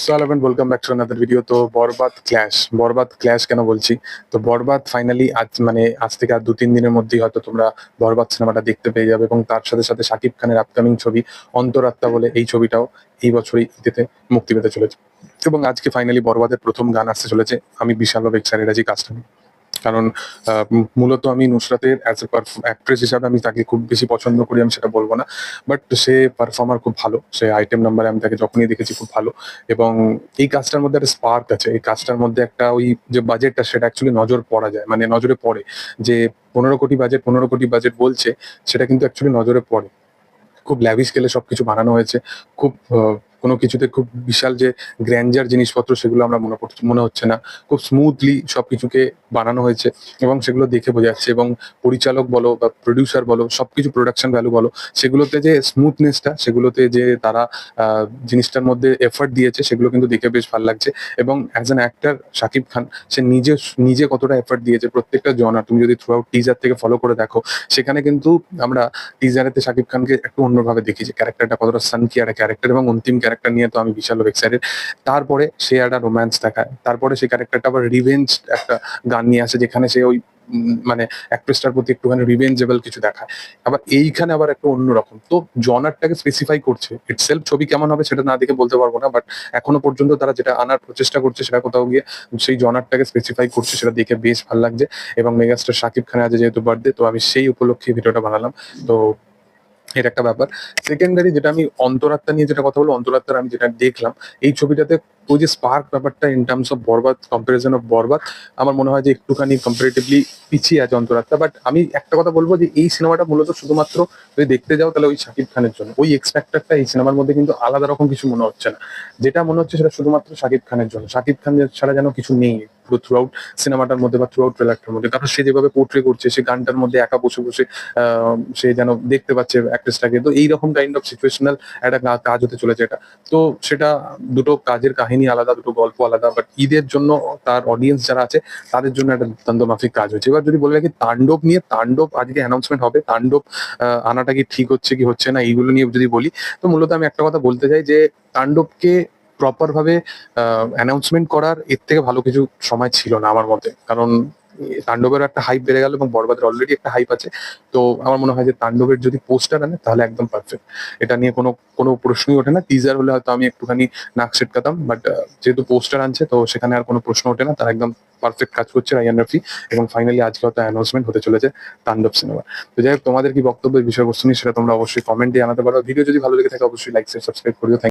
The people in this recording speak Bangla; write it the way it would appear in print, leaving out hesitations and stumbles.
So hello and welcome back to another video. তো বরবাদ ক্ল্যাশ কেন বলছি? তো বরবাদ ফাইনালি আজ থেকে আর 2-3 দিনের মধ্যেই হয়তো তোমরা বরবাদ সিনেমাটা দেখতে পেয়ে যাবে, এবং তার সাথে সাথে শাকিব খানের আপকামিং ছবি অন্তরাত্মা বলে এই ছবিটাও এই বছরই ঈদেতে মুক্তি পেতে চলেছে। এবং আজকে ফাইনালি বরবাদের প্রথম গান আসতে চলেছে। আমি বিশালভাবে এক্সাইটেড আছি কাজটা নিয়ে। কারণ মূলত আমি নুসরাতের অ্যাজ এ অ্যাক্ট্রেস হিসাবে আমি তাকে খুব বেশি পছন্দ করি, আমি সেটা বলবো না। বাট সে পারফর্মার খুব ভালো, সে আইটেম নাম্বারে আমি তাকে যখনই দেখেছি খুব ভালো। এবং এই কাজটার মধ্যে একটা স্পার্ক আছে, এই কাজটার মধ্যে একটা ওই যে বাজেটটা সেটা অ্যাকচুয়ালি নজর পড়া যায়, মানে নজরে পড়ে যে 15 কোটি বাজেট বলছে, সেটা কিন্তু অ্যাকচুয়ালি নজরে পড়ে। খুব ল্যাভিশ স্কেলে সবকিছু বানানো হয়েছে। খুব কোনো কিছুতে খুব বিশাল যে গ্র্যান্ডার জিনিসপত্র সেগুলো আমরা মনে হচ্ছে না। খুব স্মুথলি সবকিছুকে বানানো হয়েছে এবং সেগুলো দেখে বোঝা যাচ্ছে। এবং পরিচালক বলো বা প্রোডিউসার বলো, সবকিছু প্রোডাকশন ভ্যালু বলো, সেগুলোতে যে স্মুথনেসটা, সেগুলোতে যে তারা জিনিসটার মধ্যে এফর্ট দিয়েছে, সেগুলো কিন্তু দেখে বেশ ভালো লাগছে। এবং as an actor Shakib Khan, সে নিজে কতটা এফর্ট দিয়েছে প্রত্যেকটা জনার, তুমি যদি থ্রু আউট টিজার থেকে ফলো করে দেখো, সেখানে কিন্তু আমরা টিজারেতে শাকিব খানকে একটু অন্যভাবে দেখি যে ক্যারেক্টারটা কতটা সানকি একটা ক্যারেক্টার, এবং অন্তিম ক্যারেক্টার নিয়ে তো আমি বিশাল এক্সাইটেড। তারপরে সে একটা রোম্যান্স দেখায়, তারপরে সেই ক্যারেক্টারটা আবার রিভেঞ্জ একটা গান নিয়ে আসে, যেখানে সে ওই মানে অ্যাক্ট্রেসটার প্রতি একটুখানি রিভেঞ্জেবল কিছু দেখায়। আবার এইখানে আবার একটা অন্যরকম, তো জনারটাকে স্পেসিফাই করছে। ইটসেলফ ছবি কেমন হবে সেটা না দেখে বলতে পারবো না, বাট এখনো পর্যন্ত তারা যেটা আনার প্রচেষ্টা করছে সেটা কোথাও গিয়ে সেই জনারটাকে স্পেসিফাই করছে, সেটা দেখে বেশ ভালো লাগছে। এবং মেগাস্টার শাকিব খানের আজ যেহেতু বার্থডে, তো আমি সেই উপলক্ষে ভিডিওটা বানালাম। তো এটা একটা ব্যাপার। সেকেন্ডারি যেটা আমি অন্তরাত্মা নিয়ে যেটা কথা বলবো, অন্তরাত্মার আমি যেটা দেখলাম এই ছবিটাতে, ওই যে স্পার্ক ব্যাপারটা ইন টার্মস অফ বরবাদ, কম্পারিজন অফ বরবাদ, আমার মনে হয় যে একটুখানি কম্পারেটিভলি পিছিয়ে আছে অন্তরাত্মা। বাট আমি একটা কথা বলবো যে এই সিনেমাটা মূলত শুধুমাত্র যদি দেখতে যাও তাহলে ওই শাকিব খানের জন্য, ওই এক্স ফ্যাক্টরটা এই সিনেমার মধ্যে কিন্তু আলাদা রকম কিছু মনে হচ্ছে না। যেটা মনে হচ্ছে সেটা শুধুমাত্র শাকিব খানের জন্য। শাকিব খান ছাড়া যেন কিছু নেই পুরো থ্রু আউট সিনেমাটার মধ্যে বা থ্রু আউট ট্রেলারটার মধ্যে। কারণ সে যেভাবে পোর্ট্রে করছে, সে গানটার মধ্যে একা বসে বসে সে যেন দেখতে পাচ্ছে অ্যাক্ট্রেসটাকে। তো এইরকম কাইন্ড অফ সিচুয়েশনাল একটা কাজ হতে চলেছে এটা। তো সেটা দুটো কাজের কাহিনী আলাদা, দুটো গল্প আলাদা, বাট ঈদের জন্য তার অডিয়েন্স যারা আছে তাদের জন্য একটা দুর্দান্ত মাফিক কাজ হচ্ছে। এবার যদি বলে রাখি তাণ্ডব নিয়ে, তাণ্ডব আজকে অ্যানাউন্সমেন্ট হবে, তাণ্ডব আনাটা কি ঠিক হচ্ছে কি হচ্ছে না এইগুলো নিয়ে যদি বলি, তো মূলত আমি একটা কথা বলতে চাই যে তাণ্ডবকে প্রপার ভাবে অ্যানাউন্সমেন্ট করার এর থেকে ভালো কিছু সময় ছিল না আমার মতে। কারণ তাণ্ডবের একটা হাইপ বেড়ে গেল এবং বরবাদের অলরেডি একটা হাইপ আছে। তো আমার মনে হয় যে তাণ্ডবের যদি পোস্টার আনে তাহলে একদম পারফেক্ট। এটা নিয়ে কোনো কোনো প্রশ্নই ওঠে না। টিজার হলে হয়তো আমি একটুখানি নাক ছিটকাতাম, বাট যেহেতু পোস্টার আনছে তো সেখানে আর কোনো প্রশ্ন ওঠে না। তারা একদম পারফেক্ট কাজ করছে রায়ান রাফি। এবং ফাইনালি আজকে হয়তো অ্যানাউন্সমেন্ট হতে চলেছে তাণ্ডব সিনেমা। তো যাই হোক, তোমাদের কি বক্তব্য এই বিষয়বস্তু নিয়ে সেটা তোমরা অবশ্যই কমেন্টে জানাতে পারো। ভিডিও যদি ভালো লেগে থাকে অবশ্যই লাইক শেয়ার সাবস্ক্রাইব করিও।